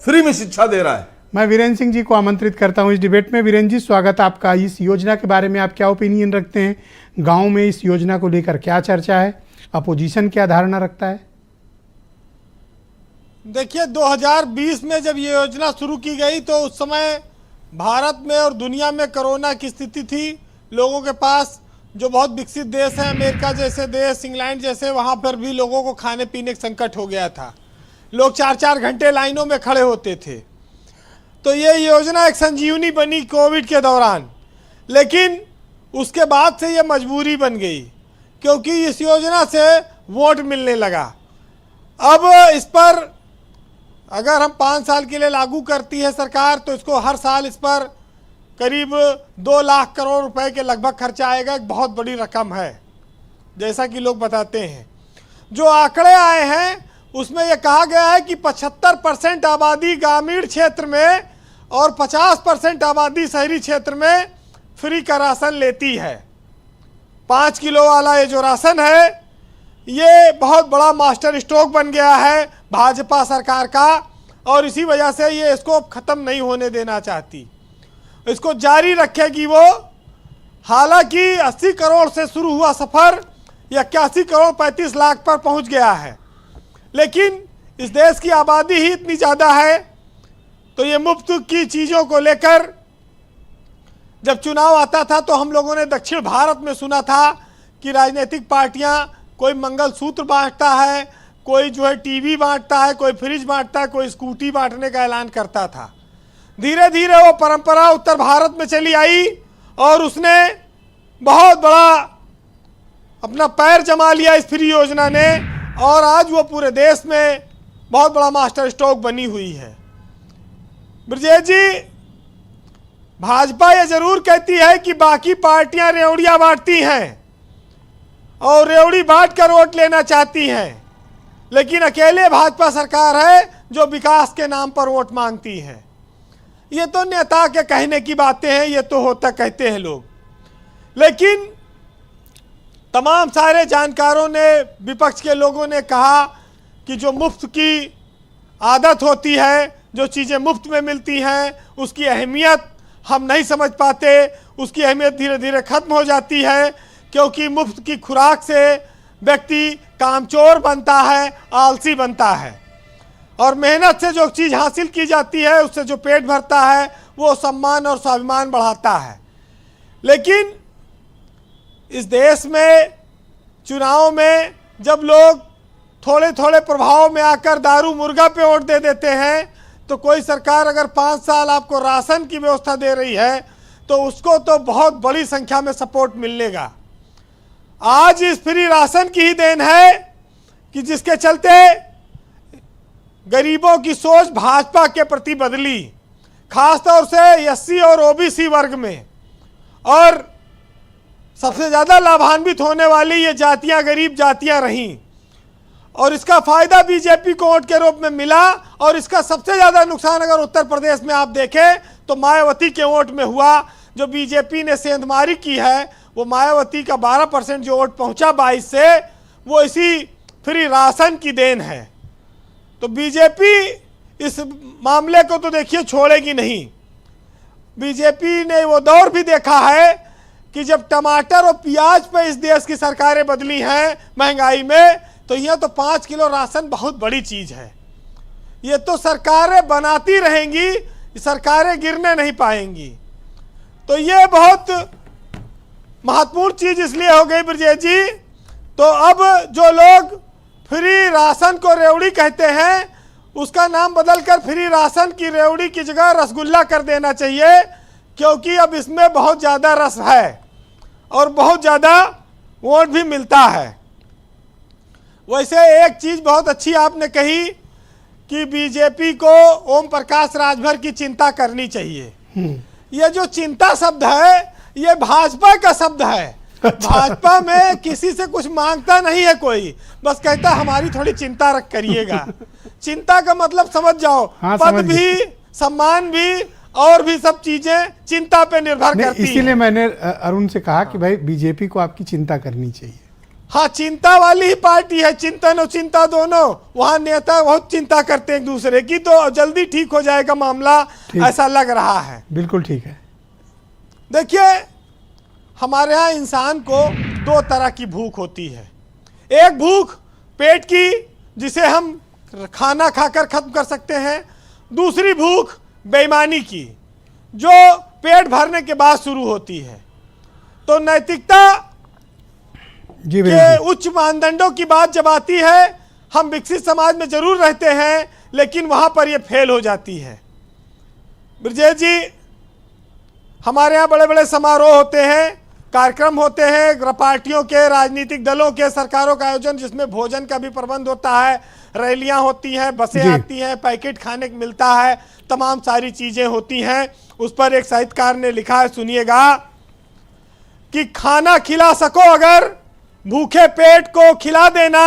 Free में शिक्षा दे रहा है। मैं वीरेंद्र सिंह जी को आमंत्रित करता हूं इस डिबेट में। वीरेंद्र जी, स्वागत आपका। इस योजना के बारे में आप क्या ओपिनियन रखते हैं? गांव में इस योजना को लेकर क्या चर्चा है? अपोजिशन क्या धारणा रखता है? देखिए, 2020 में जब ये योजना शुरू की गई तो उस समय भारत में और दुनिया में कोरोना की स्थिति थी। लोगों के पास, जो बहुत विकसित देश हैं, अमेरिका जैसे देश, इंग्लैंड जैसे, वहाँ पर भी लोगों को खाने पीने का संकट हो गया था। लोग 4-4 घंटे लाइनों में खड़े होते थे। तो ये योजना एक संजीवनी बनी कोविड के दौरान, लेकिन उसके बाद से ये मजबूरी बन गई, क्योंकि इस योजना से वोट मिलने लगा। अब इस पर अगर हम 5 साल के लिए लागू करती है सरकार, तो इसको हर साल इस पर करीब 2 लाख करोड़ रुपए के लगभग खर्चा आएगा। एक बहुत बड़ी रकम है, जैसा कि लोग बताते हैं। जो आंकड़े आए हैं उसमें यह कहा गया है कि 75% आबादी ग्रामीण क्षेत्र में और 50% आबादी शहरी क्षेत्र में फ्री का राशन लेती है। 5 किलो वाला ये जो राशन है, ये बहुत बड़ा मास्टर स्ट्रोक बन गया है भाजपा सरकार का, और इसी वजह से ये इसको ख़त्म नहीं होने देना चाहती, इसको जारी रखेगी वो। हालांकि 80 करोड़ से शुरू हुआ सफ़र 81 करोड़ 35 लाख पर पहुंच गया है, लेकिन इस देश की आबादी ही इतनी ज़्यादा है। तो ये मुफ्त की चीज़ों को लेकर जब चुनाव आता था तो हम लोगों ने दक्षिण भारत में सुना था कि राजनीतिक पार्टियां, कोई मंगलसूत्र बांटता है, कोई जो है टीवी बांटता है, कोई फ्रिज बांटता है, कोई स्कूटी बांटने का ऐलान करता था। धीरे धीरे वो परंपरा उत्तर भारत में चली आई और उसने बहुत बड़ा अपना पैर जमा लिया इस फ्री योजना ने, और आज वो पूरे देश में बहुत बड़ा मास्टर स्ट्रोक बनी हुई है। ब्रजेश जी, भाजपा ये जरूर कहती है कि बाकी पार्टियां रेवड़ियां बांटती हैं और रेवड़ी बांट कर वोट लेना चाहती हैं, लेकिन अकेले भाजपा सरकार है जो विकास के नाम पर वोट मांगती है। ये तो नेता के कहने की बातें हैं, ये तो होता कहते हैं लोग, लेकिन तमाम सारे जानकारों ने, विपक्ष के लोगों ने कहा कि जो मुफ्त की आदत होती है, जो चीज़ें मुफ्त में मिलती हैं, उसकी अहमियत हम नहीं समझ पाते। उसकी अहमियत धीरे धीरे खत्म हो जाती है, क्योंकि मुफ्त की खुराक से व्यक्ति कामचोर बनता है, आलसी बनता है, और मेहनत से जो चीज़ हासिल की जाती है, उससे जो पेट भरता है, वो सम्मान और स्वाभिमान बढ़ाता है। लेकिन इस देश में चुनाव में जब लोग थोड़े थोड़े प्रभाव में आकर दारू मुर्गा पे वोट दे देते हैं, तो कोई सरकार अगर 5 साल आपको राशन की व्यवस्था दे रही है तो उसको तो बहुत बड़ी संख्या में सपोर्ट मिलेगा। आज इस फ्री राशन की ही देन है कि जिसके चलते गरीबों की सोच भाजपा के प्रति बदली, खासतौर से एससी और ओबीसी वर्ग में, और सबसे ज़्यादा लाभान्वित होने वाली ये जातियां गरीब जातियां रहीं, और इसका फ़ायदा बीजेपी को वोट के रूप में मिला। और इसका सबसे ज़्यादा नुकसान अगर उत्तर प्रदेश में आप देखें तो मायावती के वोट में हुआ। जो बीजेपी ने सेंधमारी की है, वो मायावती का 12% जो वोट पहुंचा 22 से, वो इसी फ्री राशन की देन है। तो बीजेपी इस मामले को तो देखिए छोड़ेगी नहीं। बीजेपी ने वो दौर भी देखा है कि जब टमाटर और प्याज पे इस देश की सरकारें बदली हैं महंगाई में, तो यह तो 5 किलो राशन बहुत बड़ी चीज़ है। ये तो सरकारें बनाती रहेंगी, सरकारें गिरने नहीं पाएंगी। तो ये बहुत महत्वपूर्ण चीज़ इसलिए हो गई ब्रजेश जी। तो अब जो लोग फ्री राशन को रेवड़ी कहते हैं, उसका नाम बदलकर फ्री राशन की रेवड़ी की जगह रसगुल्ला कर देना चाहिए, क्योंकि अब इसमें बहुत ज़्यादा रस है और बहुत ज़्यादा वोट भी मिलता है। वैसे एक चीज़ बहुत अच्छी आपने कही कि बीजेपी को ओम प्रकाश राजभर की चिंता करनी चाहिए। ये जो चिंता शब्द है, ये भाजपा का शब्द है। भाजपा में किसी से कुछ मांगता नहीं है कोई, बस कहता हमारी थोड़ी चिंता रख करिएगा। चिंता का मतलब समझ जाओ, पद भी, सम्मान भी और भी सब चीजें चिंता पे निर्भर करती हैं। इसीलिए मैंने अरुण से कहा कि भाई बीजेपी को आपकी चिंता करनी चाहिए। हाँ, चिंता वाली ही पार्टी है, चिंतन और चिंता दोनों। वहां नेता बहुत चिंता करते हैं एक दूसरे की, तो जल्दी ठीक हो जाएगा मामला, ऐसा लग रहा है। बिल्कुल ठीक है। देखिए, हमारे यहाँ इंसान को दो तरह की भूख होती है। एक भूख पेट की, जिसे हम खाना खाकर खत्म कर सकते हैं। दूसरी भूख बेईमानी की, जो पेट भरने के बाद शुरू होती है। तो नैतिकता जी के उच्च मानदंडों की बात जब आती है, हम विकसित समाज में जरूर रहते हैं, लेकिन वहां पर यह फेल हो जाती है। ब्रजेश जी, हमारे यहाँ बड़े बड़े समारोह होते हैं, कार्यक्रम होते हैं, पार्टियों के, राजनीतिक दलों के, सरकारों का आयोजन, जिसमें भोजन का भी प्रबंध होता है, रैलियां होती हैं, बसें आती हैं, पैकेट खाने को मिलता है, तमाम सारी चीजें होती हैं। उस पर एक साहित्यकार ने लिखा है, सुनिएगा, कि खाना खिला सको अगर भूखे पेट को खिला देना,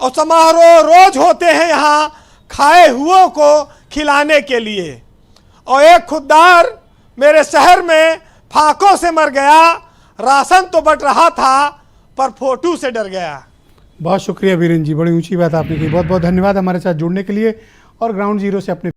और समारोह रोज होते हैं यहाँ खाए हुओं को खिलाने के लिए। और एक खुददार मेरे शहर में फाकों से मर गया, राशन तो बट रहा था पर फोटू से डर गया। बहुत शुक्रिया वीरेंद्र जी, बड़ी ऊंची बात आपने की। बहुत बहुत धन्यवाद हमारे साथ जुड़ने के लिए और ग्राउंड जीरो से अपने